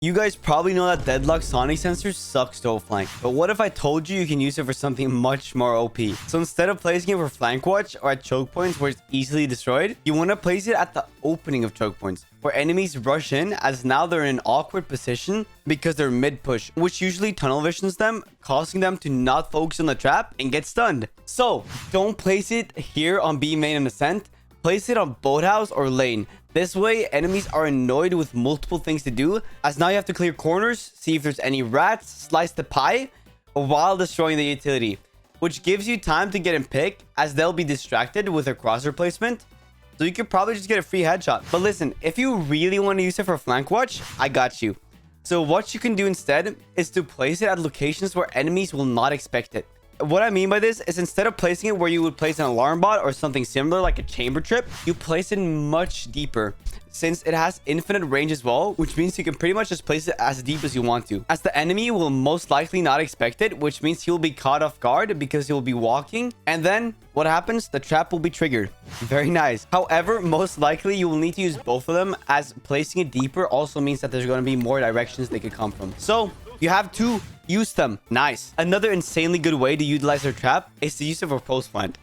You guys probably know that Deadlock Sonic sensor sucks to flank, but what if I told you you can use it for something much more OP? So instead of placing it for flank watch or at choke points where it's easily destroyed, you want to place it at the opening of choke points, where enemies rush in as now they're in an awkward position because they're mid push, which usually tunnel visions them, causing them to not focus on the trap and get stunned. So don't place it here on B main and ascent. Place it on boathouse or lane. This way, enemies are annoyed with multiple things to do, as now you have to clear corners, see if there's any rats, slice the pie, while destroying the utility, which gives you time to get in pick, as they'll be distracted with their cross replacement. So you could probably just get a free headshot. But listen, if you really want to use it for flank watch, I got you. So what you can do instead is to place it at locations where enemies will not expect it. What I mean by this is instead of placing it where you would place an alarm bot or something similar like a chamber trip, you place it much deeper, since it has infinite range as well, which means you can pretty much just place it as deep as you want to, as the enemy will most likely not expect it, which means he'll be caught off guard because he'll be walking, and then what happens? The trap will be triggered. Very nice. However, most likely you will need to use both of them, as placing it deeper also means that there's going to be more directions they could come from. So you have to use them. Nice. Another insanely good way to utilize their trap is to use it for post plant.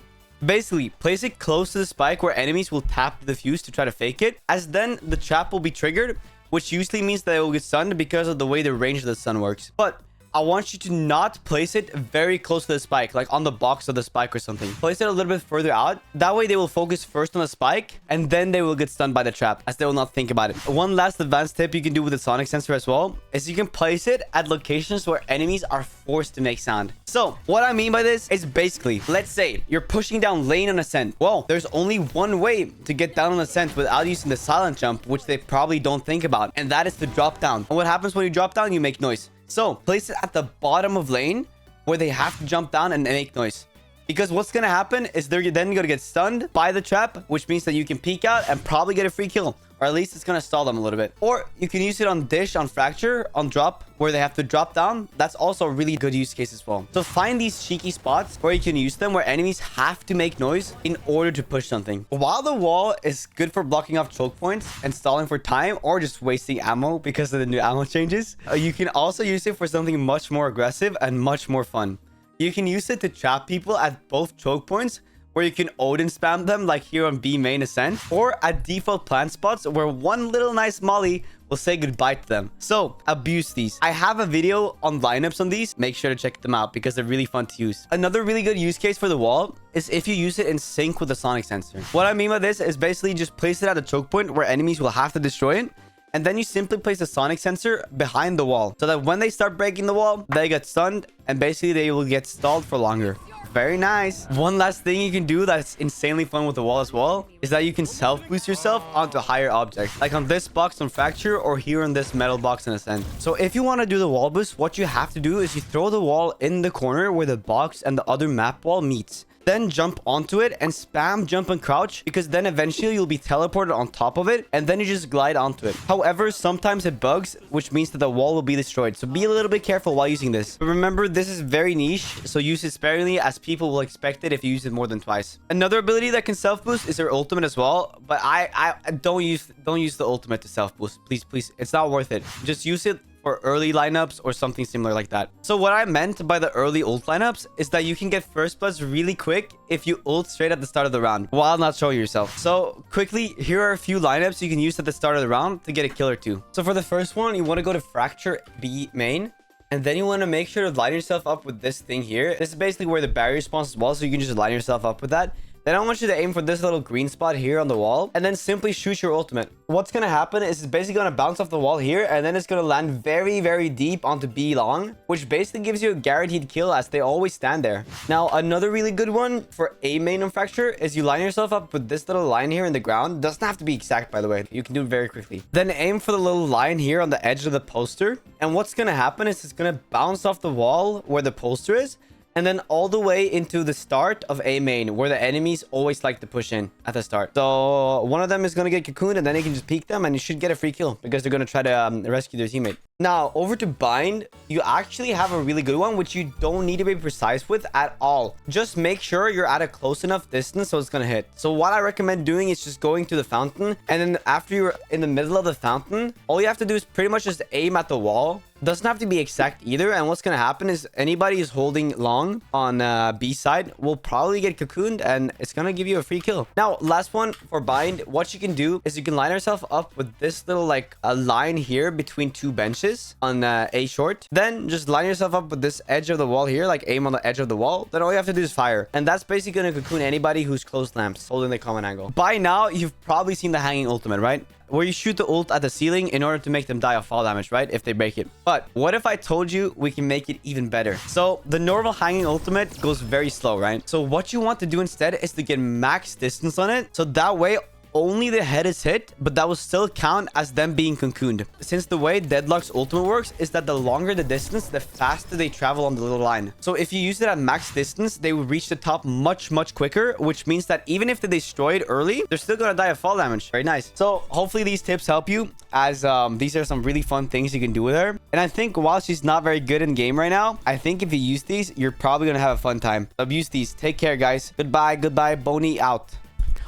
Basically, place it close to the spike where enemies will tap the fuse to try to fake it, as then the trap will be triggered, which usually means that it will get stunned because of the way the range of the stun works. But I want you to not place it very close to the spike, like on the box of the spike or something. Place it a little bit further out. That way they will focus first on the spike, and then they will get stunned by the trap, as they will not think about it. One last advanced tip you can do with the sonic sensor as well is you can place it at locations where enemies are forced to make sound. So what I mean by this is basically, let's say you're pushing down lane on ascent. Well, there's only one way to get down on ascent without using the silent jump, which they probably don't think about, and that is to drop down. And what happens when you drop down? You make noise. So place it at the bottom of lane where they have to jump down and make noise. Because what's going to happen is they're then going to get stunned by the trap, which means that you can peek out and probably get a free kill. Or at least it's going to stall them a little bit. Or you can use it on dish, on fracture, on drop, where they have to drop down. That's also a really good use case as well. So find these cheeky spots where you can use them, where enemies have to make noise in order to push something. While the wall is good for blocking off choke points and stalling for time, or just wasting ammo because of the new ammo changes, you can also use it for something much more aggressive and much more fun. You can use it to trap people at both choke points, where you can Odin spam them like here on B main ascent, or at default plant spots where one little nice molly will say goodbye to them. So abuse these. I have a video on lineups on these. Make sure to check them out because they're really fun to use. Another really good use case for the wall is if you use it in sync with the sonic sensor. What I mean by this is basically just place it at a choke point where enemies will have to destroy it, and then you simply place a sonic sensor behind the wall so that when they start breaking the wall, they get stunned and basically they will get stalled for longer. Very nice. One last thing you can do that's insanely fun with the wall as well is that you can self-boost yourself onto higher objects, like on this box on fracture or here on this metal box in ascent. So if you want to do the wall boost, what you have to do is you throw the wall in the corner where the box and the other map wall meets. Then jump onto it and spam jump and crouch, because then eventually you'll be teleported on top of it and then you just glide onto it. However, sometimes it bugs, which means that the wall will be destroyed. So be a little bit careful while using this. But remember, this is very niche, so use it sparingly, as people will expect it if you use it more than twice. Another ability that can self boost is their ultimate as well, but I don't use the ultimate to self boost. Please, it's not worth it. Just use it for early lineups or something similar like that. So what I meant by the early ult lineups is that you can get first bloods really quick if you ult straight at the start of the round while not showing yourself. So quickly, here are a few lineups you can use at the start of the round to get a kill or two. So for the first one, you want to go to fracture B main, and then you want to make sure to line yourself up with this thing here. This is basically where the barrier spawns as well, so you can just line yourself up with that. Then I want you to aim for this little green spot here on the wall, and then simply shoot your ultimate. What's going to happen is it's basically going to bounce off the wall here, and then it's going to land very, very deep onto B long, which basically gives you a guaranteed kill, as they always stand there. Now, another really good one for A main on fracture is you line yourself up with this little line here in the ground. Doesn't have to be exact, by the way. You can do it very quickly. Then aim for the little line here on the edge of the poster, and what's going to happen is it's going to bounce off the wall where the poster is, and then all the way into the start of A main, where the enemies always like to push in at the start. So one of them is going to get cocooned, and then you can just peek them and you should get a free kill because they're going to try to rescue their teammate. Now, over to bind, you actually have a really good one, which you don't need to be precise with at all. Just make sure you're at a close enough distance so it's gonna hit. So what I recommend doing is just going to the fountain, and then after you're in the middle of the fountain, all you have to do is pretty much just aim at the wall. Doesn't have to be exact either. And what's gonna happen is anybody who's holding long on B side will probably get cocooned, and it's gonna give you a free kill. Now, last one for bind, what you can do is you can line yourself up with this little like a line here between two benches on A short. Then just line yourself up with this edge of the wall here, like aim on the edge of the wall. Then all you have to do is fire, and that's basically gonna cocoon anybody who's close lamps holding the common angle. By now, you've probably seen the hanging ultimate, right? Where you shoot the ult at the ceiling in order to make them die of fall damage, right? If they break it. But what if I told you we can make it even better? So the normal hanging ultimate goes very slow, right? So what you want to do instead is to get max distance on it. So that way, only the head is hit, but that will still count as them being cocooned. Since the way Deadlock's ultimate works is that the longer the distance, the faster they travel on the little line. So if you use it at max distance, they will reach the top much quicker, which means that even if they destroy it early, they're still gonna die of fall damage. Very nice. So hopefully these tips help you, as these are some really fun things you can do with her. And I think while she's not very good in game right now, I think if you use these, you're probably gonna have a fun time. So use these. Take care, guys. Goodbye. Boney out.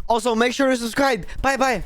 Also, make sure to subscribe. Bye.